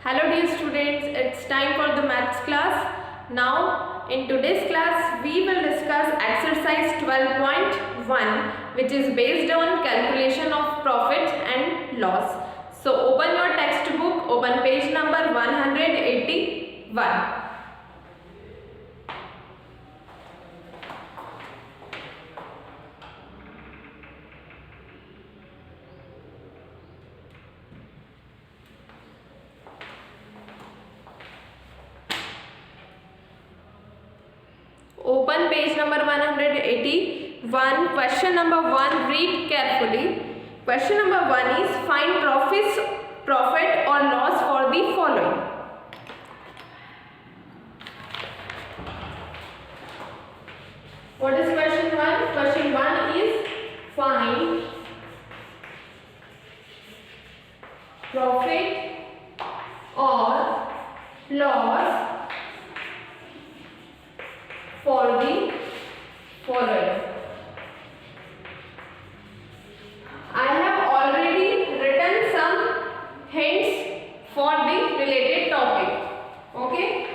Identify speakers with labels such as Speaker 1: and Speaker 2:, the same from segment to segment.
Speaker 1: Hello dear students, it's time for the maths class. Now in today's class we will discuss exercise 12.1 which is based on calculation of profit and loss. So open your textbook, open page number 181. Open page number 181. Question number 1. Read carefully. Question number 1 is find profit or loss for the following. What is question 1? Question 1 is find profit or loss for the following. I have already written some hints for the related topic. Okay.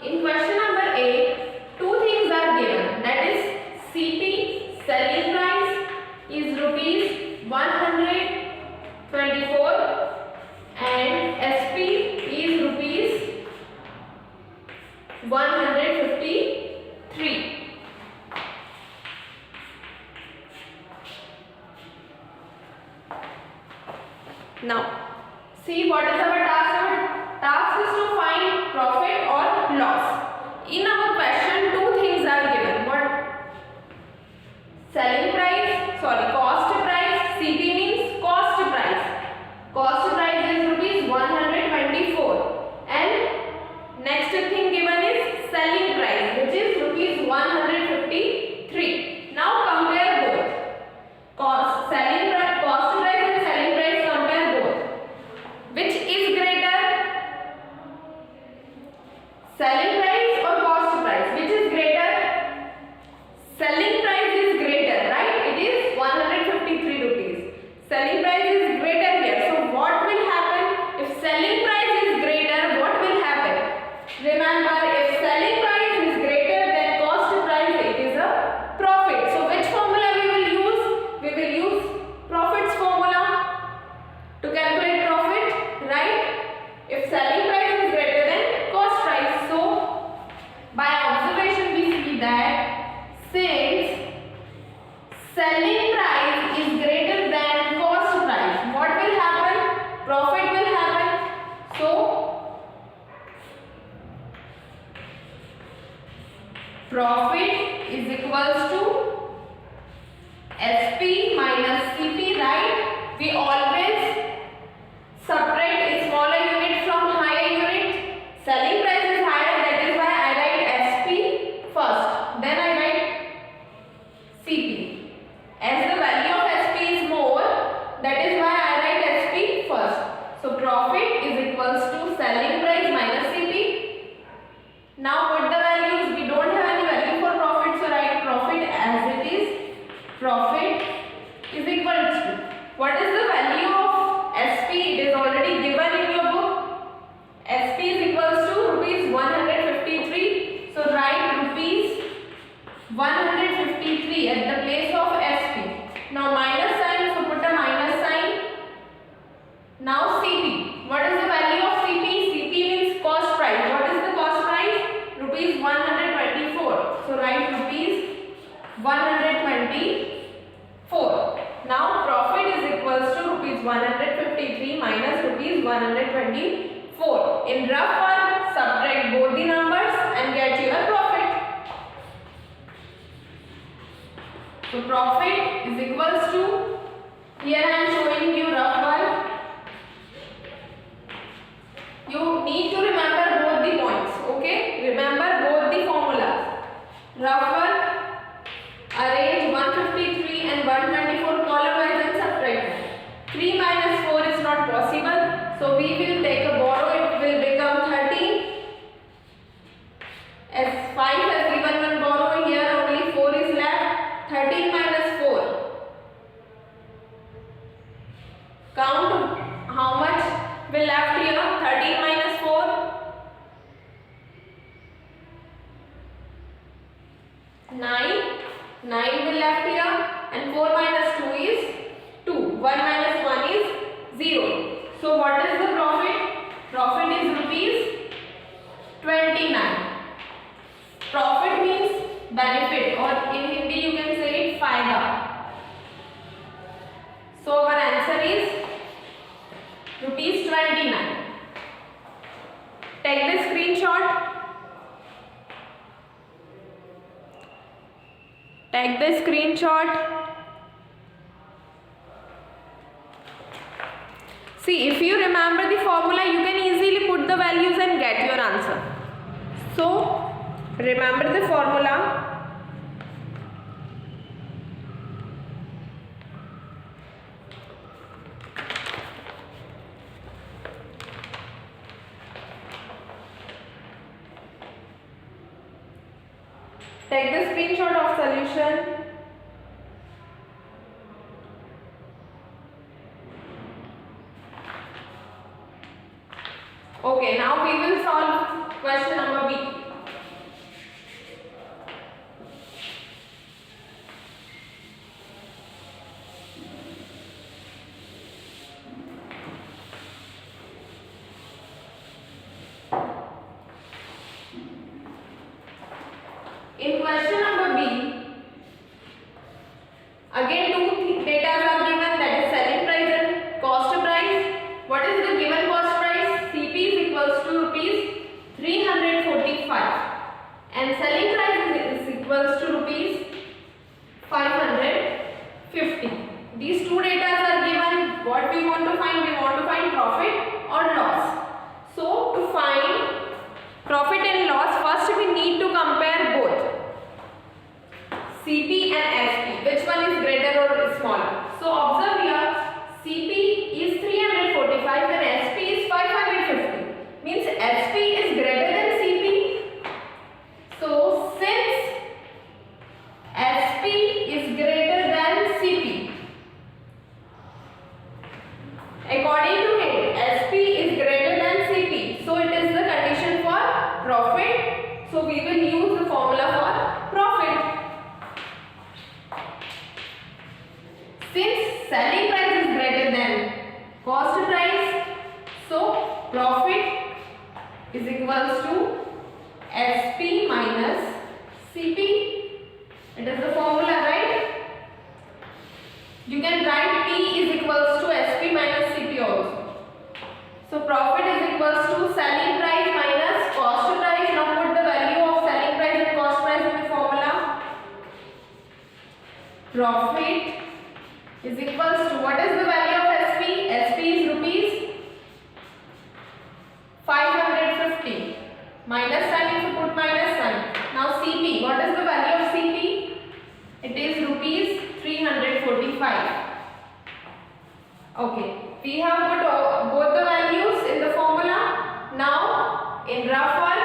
Speaker 1: In question number A, two things are given. That is CP selling price is rupees 124 and SP is rupees 153. Now, see what is our task? Our task is to find profit or loss. In our question, two things are given. What? Cost price. CP means cost price. Cost price is rupees 124. And next thing given is selling price, which is rupees 153. Now compare both. Cost price and selling price, compare both. Which is greater? Selling price or cost price? Which is greater? Selling price is greater, right? It is 153 rupees. Selling price is greater here. So what will happen if selling price is greater? What will happen? Remember, if selling price is greater than cost price, it is a profit. So which formula we will use? We will use profits formula to calculate profit, right? If selling price is greater than cost price. So by observation we see that since selling price is greater than cost price, what will happen? Profit will happen. So profit is equals to SP minus CP, right? We always subtract a smaller unit from higher unit. Selling price is higher, that is why I write SP first. Then I write CP. As the value of SP is more, that is why I write SP first. So profit is equals to selling price minus CP. Now put the values. We don't have any value for profit, so write profit as it is. Profit is equals to, what is the value of SP? It is already given in your book. SP is equals to rupees 153. So write rupees 153 at the place of SP. Now minus sign, so put a minus sign. Now CP. What is the value of CP? CP means cost price. What is the cost price? Rupees 124. So write rupees 124. Now profit is equals to rupees 153 minus rupees 124. In rough form, subtract both the numbers and get your profit. So profit is equals to, here I am showing you rough one. You need to remember both the points, okay? Remember both the formulas. Rough one, arrange 153 and 124 column wise and subtract. 3 minus 4 is not possible. So we will take a borrow, it will become 13. As 5 has given one borrow, here only 4 is left. 13 minus 4. Count how much take the screenshot. See, if you remember the formula, you can easily put the values and get your answer. So, remember the formula. Take the screenshot of solution. Okay, now we will solve question number B. In question number B, again two data are given, that is selling price and cost price. What is the given cost price? CP is equals to rupees 345 and selling price is equals to rupees 550. These two data are given. What we want to find? We want to find profit or loss. So to find profit and loss, first we need to compare both CP and SP. Which one is greater or smaller? So observe here, CP is 345 and SP is 550. Means SP is greater than CP. So since SP is greater than CP, according to it, SP is greater than CP. So it is the condition for profit. So we will use the formula for profit. Since selling price is greater than cost price, so profit is equals to SP minus CP. It is the formula, right? You can write P is equals to SP minus CP also. So profit is equals to selling price minus cost price. Now put the value of selling price and cost price in the formula. Profit is equals to, what is the value of SP? SP is rupees 550. Minus sign, if you put minus sign. Now CP, what is the value of CP? It is rupees 345. Okay, we have put both the values in the formula. Now in rough work,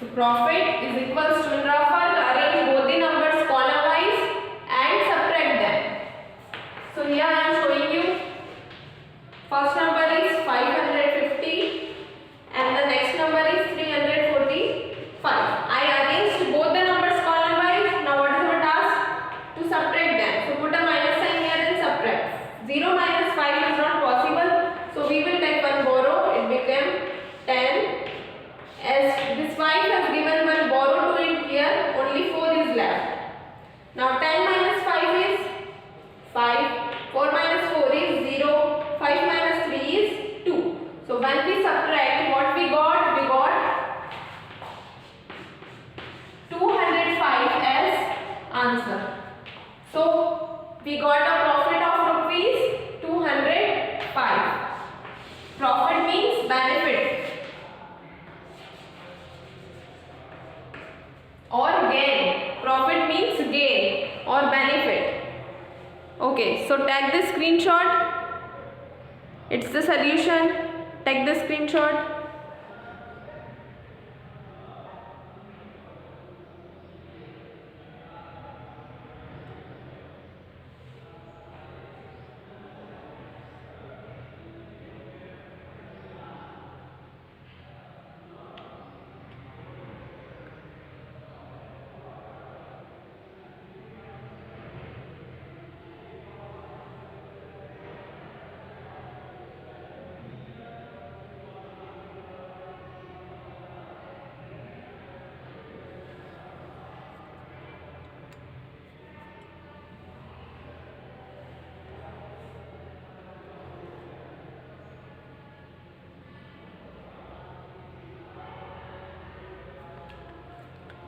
Speaker 1: so profit is equals to, in rough work, arrange both the numbers column wise and subtract them. So here I am showing you, first number is 550 and the next number is 345. I arranged both the numbers column wise. Now what is our task? To subtract them. So put a minus sign here and subtract. 0 minus 5 is not possible. So we will take one borrow. It became 10. As this 5 has given one borrow to it here, only 4 is left. Now 10 minus 5 is 5. 4 minus 4 is 0. 5 minus 3 is 2. So when we subtract, what we got? We got 205 as answer. So we got a profit of rupees 205. Profit means benefit or gain. Profit means gain or benefit. Okay, so take the screenshot. It's the solution. Take the screenshot.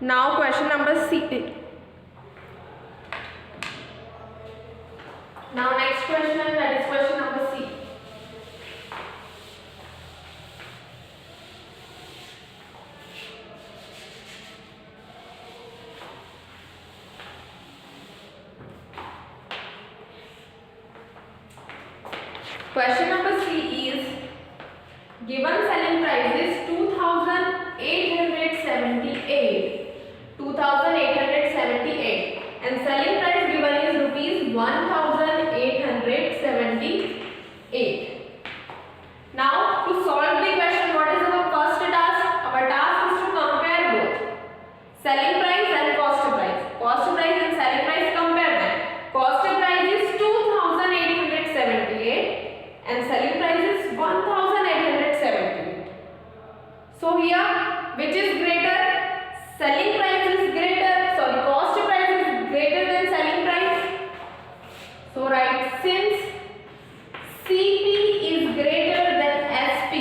Speaker 1: Now question number C. Now next question, that is question number C. Question number C is given selling price is 2,878 and selling price given is rupees 1,878. Now to solve the question, what is our first task? Our task is to compare both selling price and cost price. Cost price and selling price, compare them. Cost price is 2,878 and selling price is 1,878. So here, which is greater? Selling price is greater, sorry, cost price is greater than selling price. So write, since CP is greater than SP,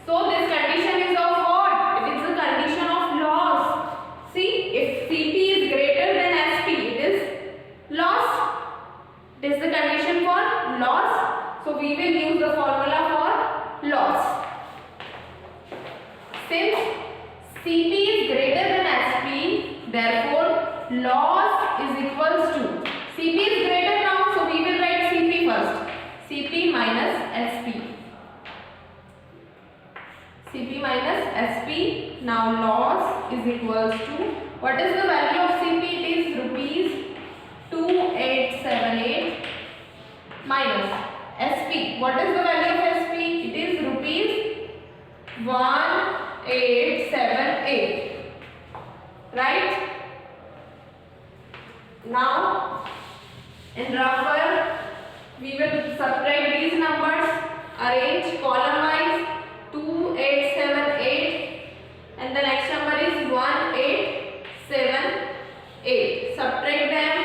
Speaker 1: so this condition is of what? It is the condition of loss. See, if CP is greater than SP, it is loss. It is the condition for loss. So we will use the formula for loss. Since CP is greater than SP, therefore loss is equals to, CP is greater now, so we will write CP first. CP minus SP. CP minus SP. Now loss is equals to, what is the value of CP? It is rupees 2878 minus SP. What is the value of SP? It is rupees 1878. Right? Now in rougher we will subtract these numbers, arrange column wise. 2878 and the next number is 1878. Subtract them.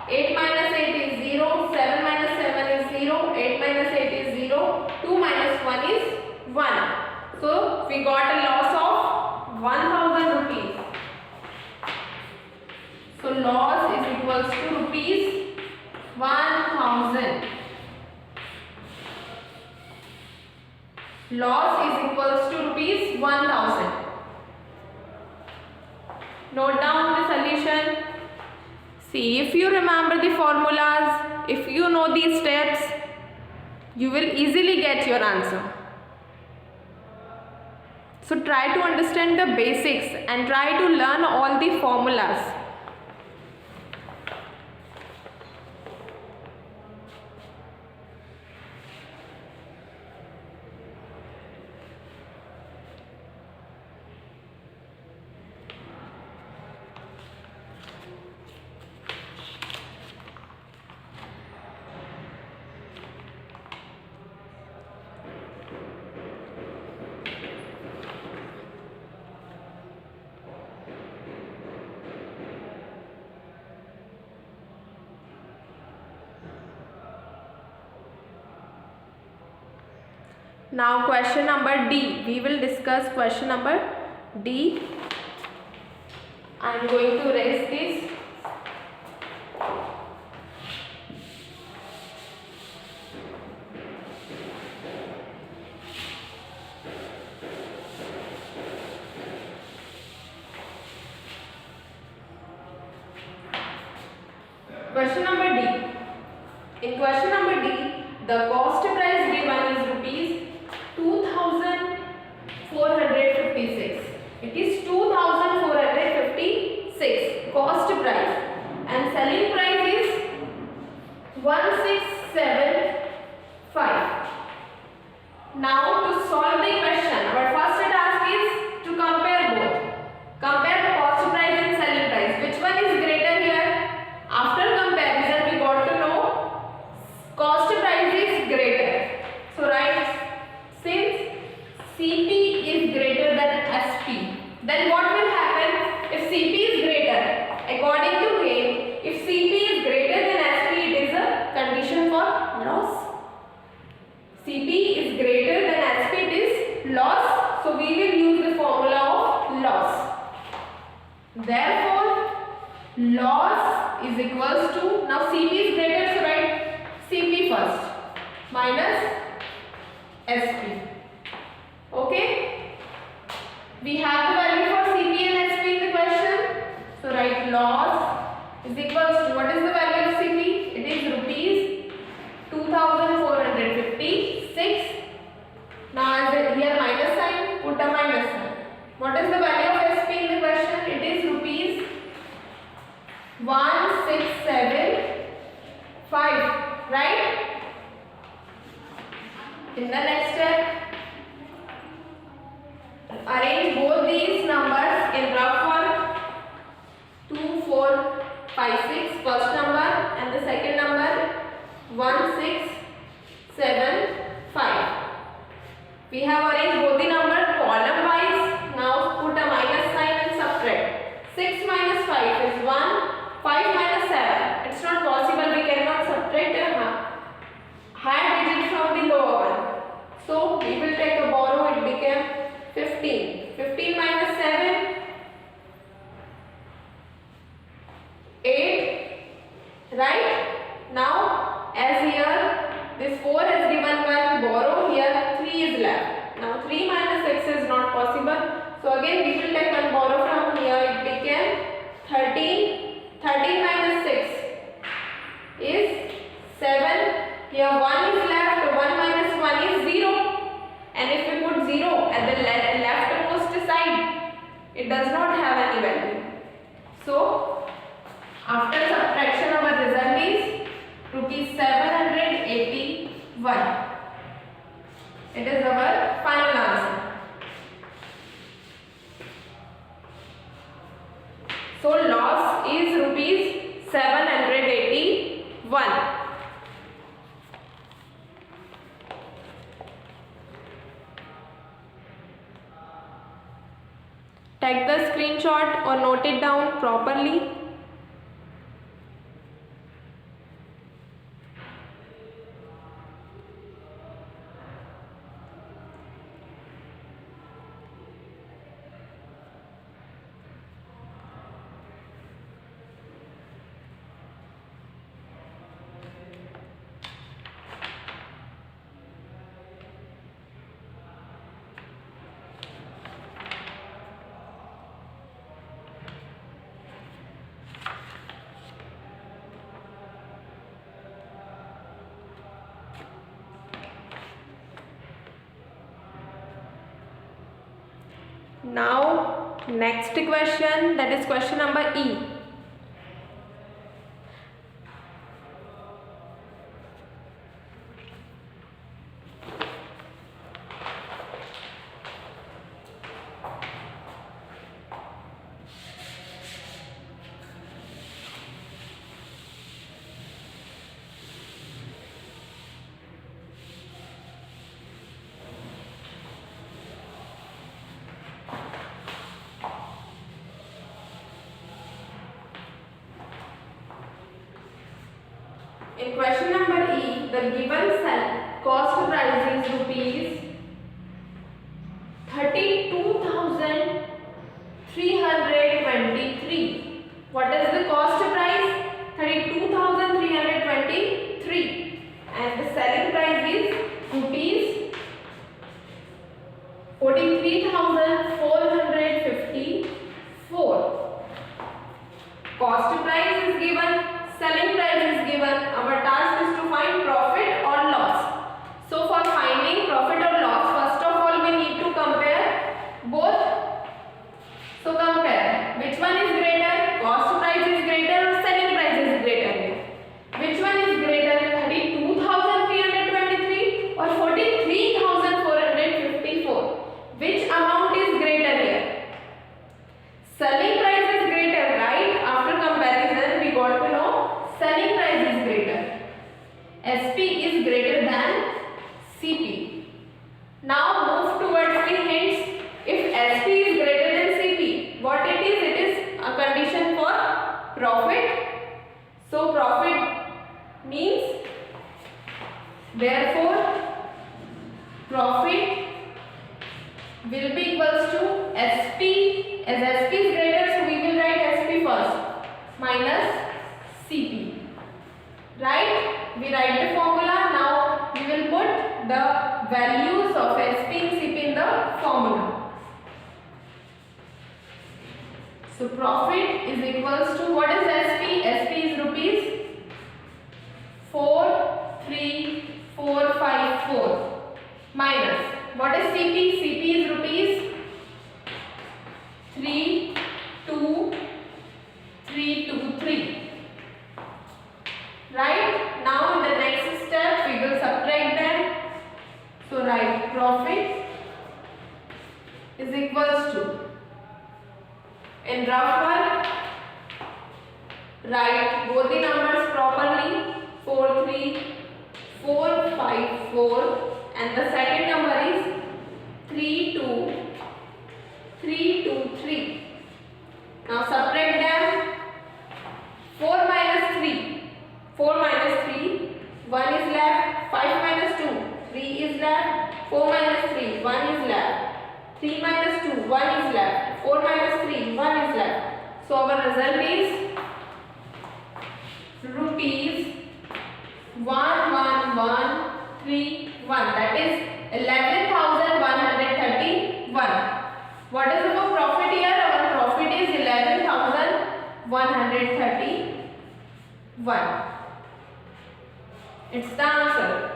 Speaker 1: 8 minus 8 is 0, 7 minus 7 is 0, 8 minus 8 is 0, 2 minus 1 is 1. So we got a loss of 1000 rupees. So loss is equals to rupees 1000. Loss is equals to rupees 1000. Note down the solution. See, if you remember the formulas, if you know these steps, you will easily get your answer. So try to understand the basics and try to learn all the formulas. Now question number D. We will discuss question number D. I am going to erase this. Question number D. In question number D, the cost price given is rupees 2456. It is 2456 cost price and selling price is 1675. Now to solve the question, our first task is to compare both. Compare the cost price and selling price. Which one is greater here? After comparison we got to know cost price is greater. So write Therefore, loss is equals to, now CP is greater, so write CP first minus SP. Okay? We have the value for CP and SP in the question. So write loss is equals to, what is the value of CP? It is rupees 2456. Now as here minus sign, put a minus sign. What is the value of SP in the question? It is rupees 1675, right? In the next step, arrange both these numbers in rough work. 2, 4, 5, 6, first number, and the second number 1, 6, 7, 5. We have arranged both the number column wise. Now put a minus sign and subtract. 6 minus 5 is 1. 5 minus 7. It's not possible. We cannot subtract a higher digit from the lower one. So we will take a borrow. It became 15. 15 minus 7. 8. Right? Now as here this 4 has given 1 borrow, here 3 is left. Now 3 minus 6 is not possible. So again we will take 1 borrow from here. It became 13. 13 minus 6 is 7. Here 1 is left. 1 minus 1 is 0. And if we put 0 at the leftmost side, it does not have any value. So after subtraction our result is rupees 781. It is our final answer. So loss is rupees 781. Take the screenshot or note it down properly. Now next question, that is question number E. In question number E, the given cell cost price is rupees 32,323. What is the cost price? 32,323. And the selling price is rupees 43,454. Cost price is given, selling price is given. Our task is to find profit or loss. So for finding profit or loss, first of all we need to compare both. So compare, which one is greater? Cost price is greater or selling price is greater? Which one is greater? 32,323 or 43,454? Which amount is greater here? Selling price is greater, right? After comparison we got to know selling price is greater. SP is greater than CP. Now move towards the hints. If SP is greater than CP, what it is? It is a condition for profit. So profit means, therefore profit will be equals to SP. As SP is greater, so we will write minus CP. Right? We write the formula. Now we will put the values of SP and CP in the formula. So profit is equals to, what is SP? SP is rupees 43454 minus, what is CP? CP is rupees 32323. Right? Now in the next step we will subtract them. So write profit is equals to, in rough one, write both the numbers properly, 43454, and the second number is 32323. Now subtract them. 4 minus 3, 4 minus 3, 1 is left. 5 minus 2, 3 is left. 4 minus 3, 1 is left. 3 minus 2, 1 is left. 4 minus 3, 1 is left. So our result is rupees 11131. That is 11,131. What is our profit here? Our profit is 11,131. It's the answer.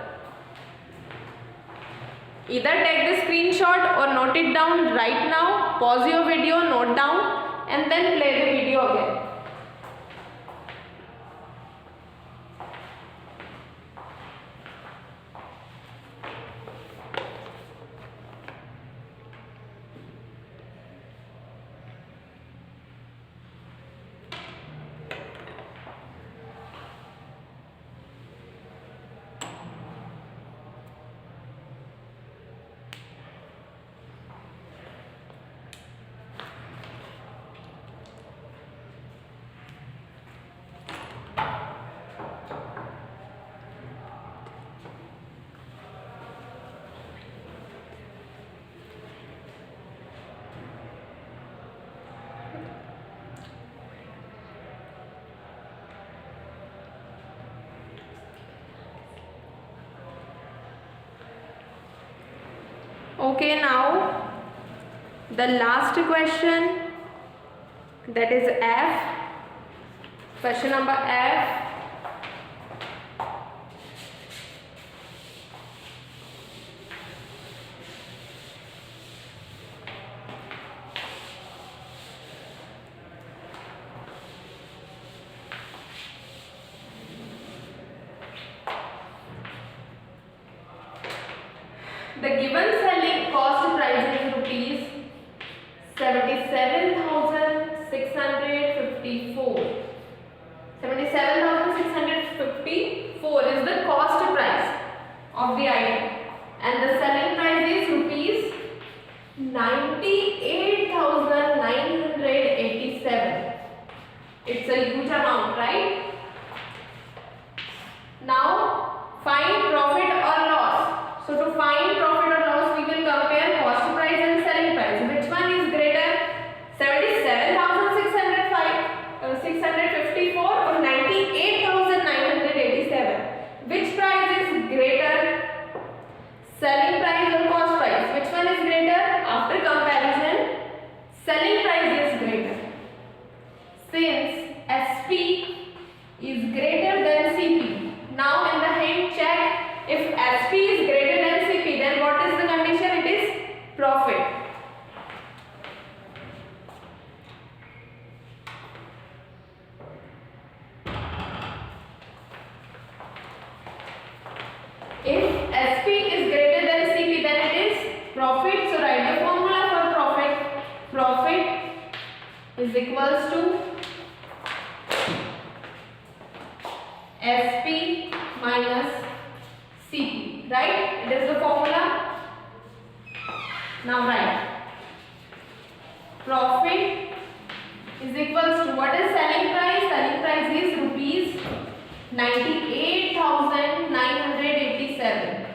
Speaker 1: Either take the screenshot or note it down right now. Pause your video, note down, and then play the video again. Okay, now the last question, that is F. Question number F. The given selling cost price is rupees 77,654. 77,654 is the cost price of the item, and the selling price is rupees 98,987. It's a huge amount, right? Now find profit or loss. So to find profit or loss, we will compare cost price and selling price. Which one is greater? 77,654 or 98,987? Which price is greater? Selling price or cost price? Which one is greater? After comparison, selling price is greater. Since SP is greater than CP. Now in the hint check, if SP is greater than CP, then what is the condition? It is profit. If SP is greater than CP, then it is profit. So write the formula for profit. Profit is equals to SP minus CP, right? It is the formula. Now write profit is equals to, what is selling price? Selling price is rupees 98,987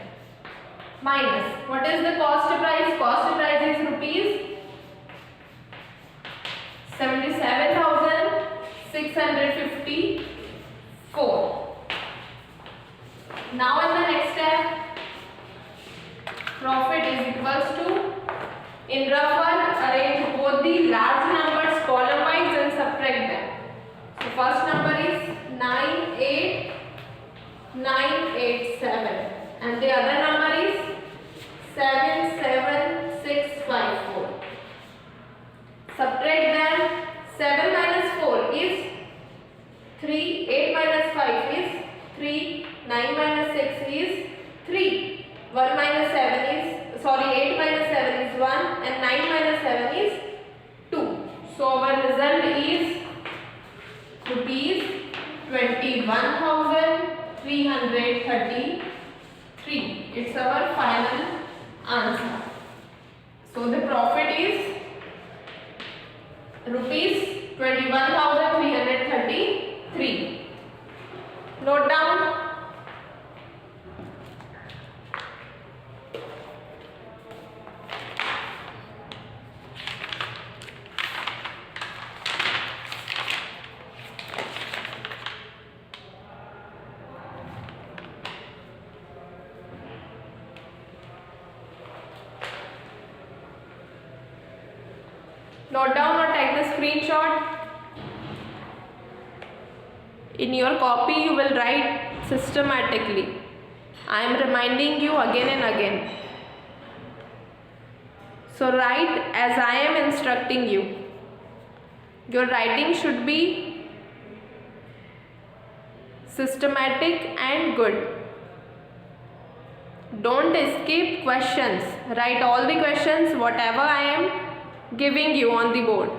Speaker 1: minus, what is the cost price? Cost price is rupees 77,654 654. Now in the next step, profit is equals to, in rough work, arrange both the large numbers column wise and subtract them. So first number is 98987 and the other number is 77654. Subtract them. 7 minus 4 is 3, 8 minus 5 is 3, 9 minus 6 is 3, 1 minus 7 is, 8 minus 7 is 1 and 9 minus 7 is 2. So our result is rupees 21,333. It's our final answer. So the profit is rupees 21,333. Note down. Note down or take the screenshot. In your copy you will write systematically. I am reminding you again and again. So write as I am instructing you. Your writing should be systematic and good. Don't skip questions. Write all the questions whatever I am giving you on the board.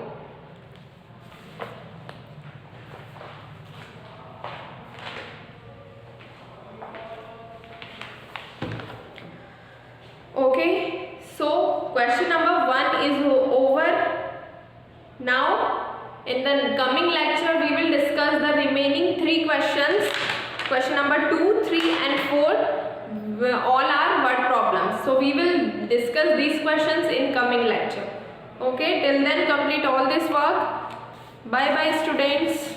Speaker 1: Okay, so question number 1 is over. Now in the coming lecture we will discuss the remaining 3 questions. Question number 2, 3 and 4 all are word problems. So we will discuss these questions in coming lecture. Okay, till then complete all this work. Bye bye students.